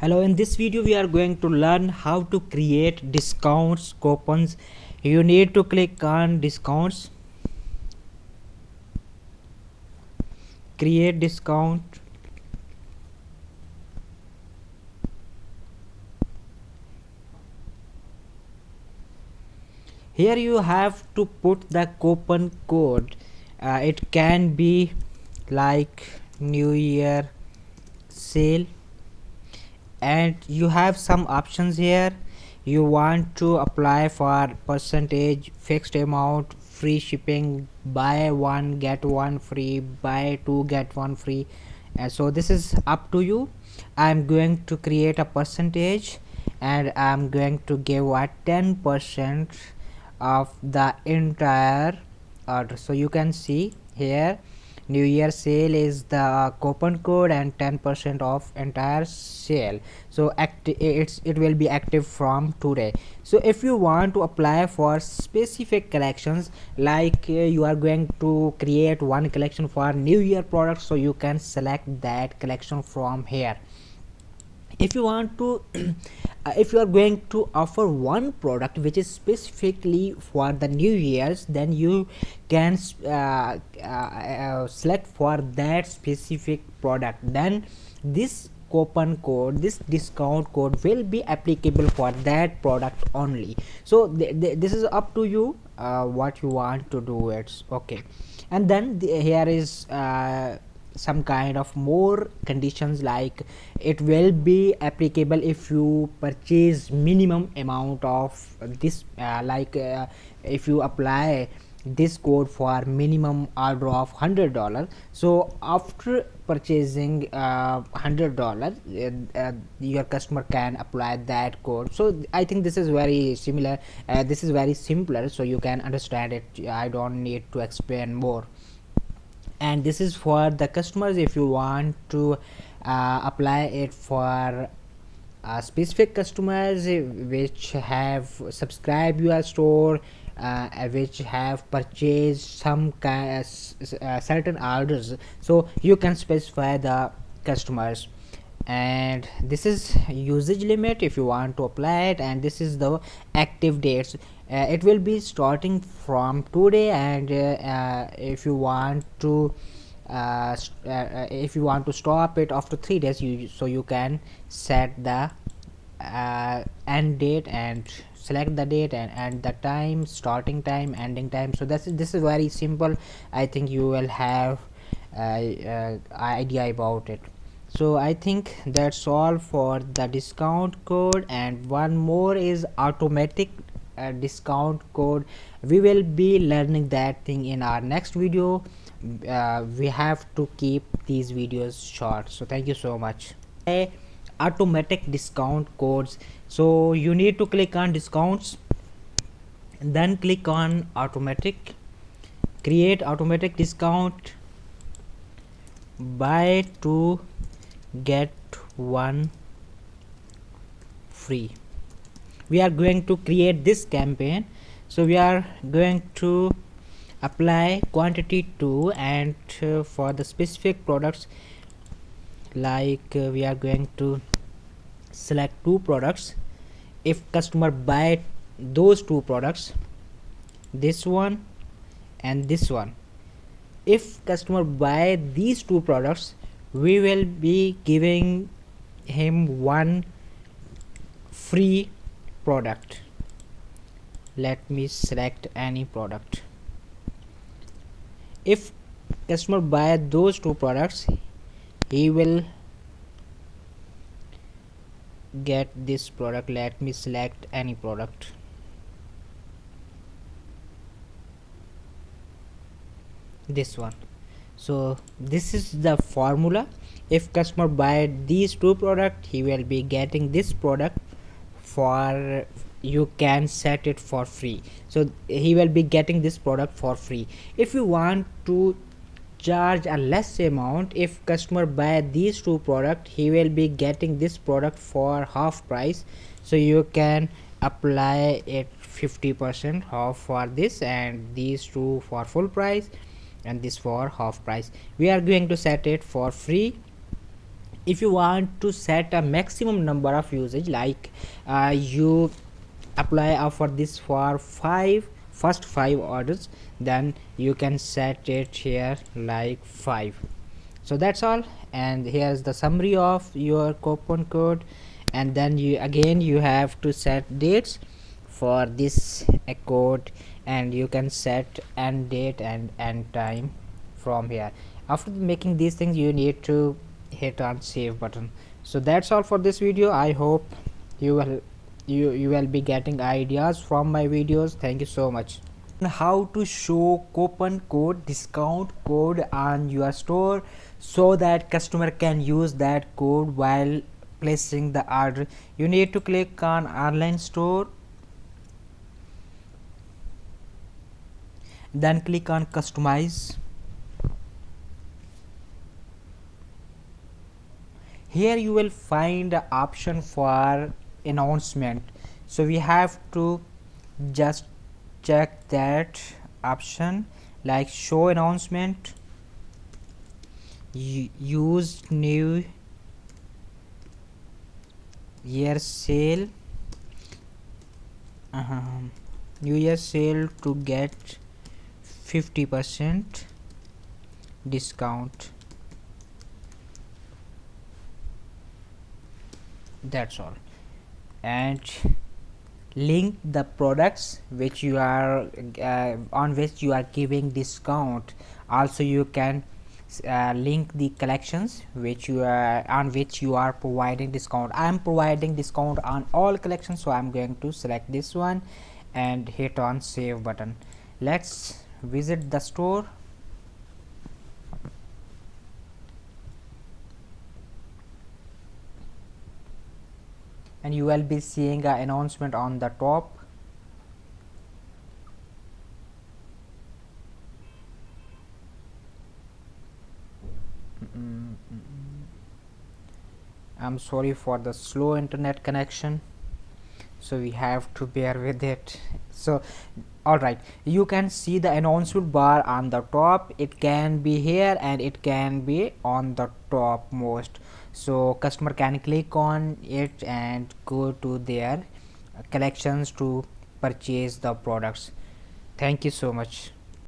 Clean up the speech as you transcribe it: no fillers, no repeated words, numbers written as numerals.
Hello, in this video we are going to learn how to create discounts coupons. You need to click on discounts, create discount. Here you have to put the coupon code. It can be like New Year sale, and you have some options here. You want to apply for percentage, fixed amount, free shipping, buy one get one free, buy two get one free. So this is up to you. I'm going to create a percentage and I'm going to give a 10% of the entire order. So you can see here New Year sale is the coupon code and 10% off entire sale. So it will be active from today. So if you want to apply for specific collections, like you are going to create one collection for New Year products, so you can select that collection from here. If you want to if you are going to offer one product which is specifically for the New Year's, then you can select for that specific product. Then this coupon code, this discount code will be applicable for that product only. So this is up to you what you want to do it. Okay, and then here is some kind of more conditions, like it will be applicable if you purchase minimum amount of this, if you apply this code for minimum order of $100. So after purchasing $100, your customer can apply that code. So I think this is very similar, this is very simpler, so you can understand it. I don't need to explain more. And this is for the customers. If you want to apply it for specific customers which have subscribed your store, which have purchased some certain orders, so you can specify the customers. And this is usage limit if you want to apply it, and this is the active dates. It will be starting from today, and if you want to stop it after 3 days, you can set the end date and select the date and the time, starting time, ending time. So this is very simple. I think you will have idea about it. So I think that's all for the discount code. And one more is automatic discount code. We will be learning that thing in our next video. We have to keep these videos short, so thank you so much. Automatic discount codes. So you need to click on discounts, then click on automatic, create automatic discount, buy two get one free. We are going to create this campaign. So we are going to apply quantity 2, and for the specific products, like we are going to select 2 products. If customer buy those 2 products, this one and this one, if customer buy these 2 products, we will be giving him one free product. Let me select any product. If customer buy those 2 products, he will get this product. Let me select any product. This one. So this is the formula. If customer buy these 2 products, he will be getting this product for, you can set it for free. So he will be getting this product for free. If you want to charge a less amount, if customer buy these 2 products, he will be getting this product for half price. So you can apply it 50% off for this, and these 2 for full price, and this for half price. We are going to set it for free. if you want to set a maximum number of usage, like you apply offer this for first five orders, then you can set it here like 5. So that's all, and here's the summary of your coupon code. And then you have to set dates for this code, and you can set end date and end time from here. After making these things, you need to hit on save button. So that's all for this video. I hope you will be getting ideas from my videos. Thank you so much. How to show coupon code, discount code on your store, so that customer can use that code while placing the order. You need to click on online store, then click on customize. Here you will find the option for announcement, so we have to just check that option, like show announcement, use new year sale, new year sale to get 50% discount. That's all. And link the products which you are on which you are giving discount. Also you can link the collections which you are on which you are providing discount. I am providing discount on all collections, so I am going to select this one and hit on save button. Let's visit the store. And you will be seeing an announcement on the top. I'm sorry for the slow internet connection, so we have to bear with it. So alright, you can see the announcement bar on the top. It can be here and it can be on the top most, so customer can click on it and go to their collections to purchase the products. Thank you so much.